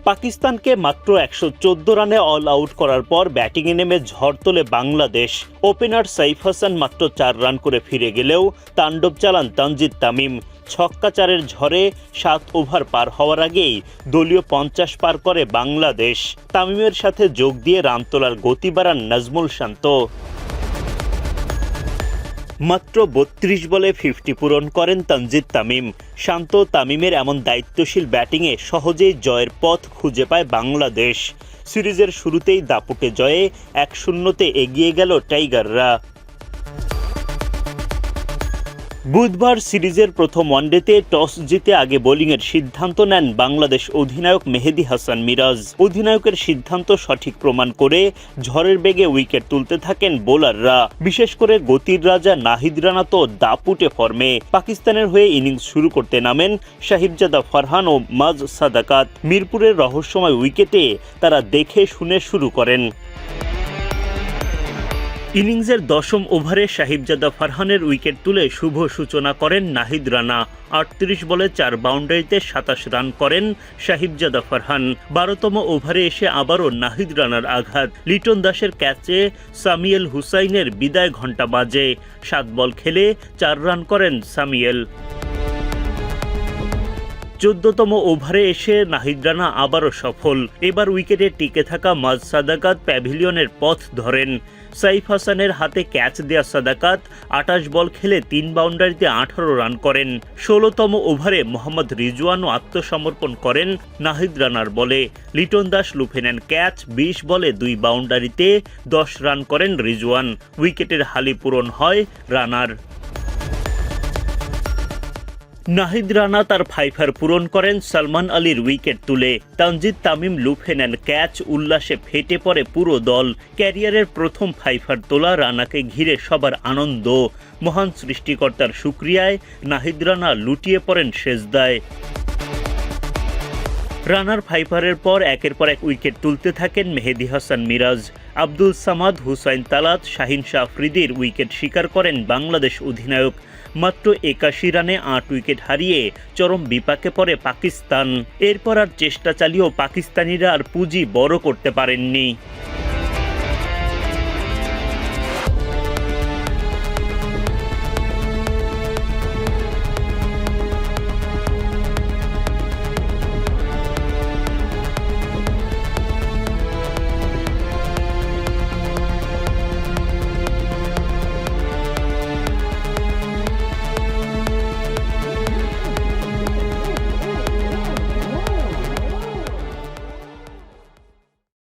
পাকিস্তানকে মাত্র ১১৪ রানে অল আউট করার পর ব্যাটিংয়ে নেমে ঝড় তোলে বাংলাদেশ। ওপেনার সাইফ হাসান মাত্র ৪ রান করে ফিরে গেলেও তাণ্ডব চালান তানজিদ তামিম। ছক্কা চারের ঝড়ে ৭ ওভার পার হওয়ার আগেই দলীয় ৫০ পার করে বাংলাদেশ। তামিমের সাথে যোগ দিয়ে রান তোলার গতি বাড়ান নাজমুল শান্ত। মাত্র ৩২ বলে 50 পূরণ করেন তানজিদ তামিম। শান্ত তামিমের এমন দায়িত্বশীল ব্যাটিংয়ে সহজেই জয়ের পথ খুঁজে পায় বাংলাদেশ। সিরিজের শুরুতেই দাপুটে জয়ে ১-০ এগিয়ে গেল টাইগাররা। বুধবার সিরিজের প্রথম ওয়ানডেতে টস জিতে আগে বোলিংয়ের সিদ্ধান্ত নেন বাংলাদেশ অধিনায়ক মেহেদী হাসান মিরাজ। অধিনায়কের সিদ্ধান্ত সঠিক প্রমাণ করে ঝড়ের বেগে উইকেট তুলতে থাকেন বোলাররা। বিশেষ করে গতির রাজা নাহিদ রানা তো দাপুটে ফর্মে। পাকিস্তানের হয়ে ইনিংস শুরু করতে নামেন সাহিবজাদা ফারহান ও মাজ সাদাকাত। মিরপুরের রহস্যময় উইকেটে তারা দেখে শুনে শুরু করেন। ইনিংসের ১০ম ওভারে সাহিবজাদা ফারহানের উইকেট তুলে শুভ সূচনা করেন নাহিদ রানা। ৩৮ বলে ৪ বাউন্ডারিতে ২৭ রান করেন সাহিবজাদা ফারহান। ১২তম ওভারে এসে আবারও নাহিদ রানার আঘাত। লিটন দাসের ক্যাচে সামিয়েল হুসাইনের বিদায় ঘণ্টা বাজে। ৭ বল খেলে ৪ রান করেন সামিয়েল। ১৪তম ওভারে এসে নাহিদ রানা আবারও সফল। এবার উইকেটে টিকে থাকা মাজ সাদাকাত প্যাভিলিয়নের পথ ধরেন। সাইফ হাসানের হাতে ক্যাচ দেয়া সাদাকাত ২৮ বল খেলে ৩ বাউন্ডারিতে ১৮ রান করেন। ১৬তম ওভারে মোহাম্মদ রিজওয়ানও আত্মসমর্পণ করেন নাহিদ রানার বলে। লিটন দাস লুফে নেন ক্যাচ। ২০ বলে ২ বাউন্ডারিতে ১০ রান করেন রিজওয়ান। উইকেটের হালি পূরণ হয় রানার। নাহিদ রানা তার ফাইফার পূরণ করেন সালমান আলীর উইকেট তুলে। তানজিদ তামিম লুফে নেন ক্যাচ। উল্লাসে ফেটে পড়ে পুরো দল। ক্যারিয়ারের প্রথম ফাইফার তোলা রানাকে ঘিরে সবার আনন্দ। মহান সৃষ্টিকর্তার শুকরিয়ায় নাহিদ রানা লুটিয়ে পড়েন সেজদায়। রানার ফাইফারের পর একের পর এক উইকেট তুলতে থাকেন মেহেদী হাসান মিরাজ। আব্দুল সামাদ, হুসাইন তালাত, শাহিন শাহ আফ্রিদির উইকেট শিকার করেন বাংলাদেশ অধিনায়ক। মাত্র ৮১ রানে ৮ উইকেট হারিয়ে চরম বিপাকে পড়ে পাকিস্তান। এরপর আর চেষ্টা চালিয়েও পাকিস্তানিরা আর পুঁজি বড় করতে পারেননি।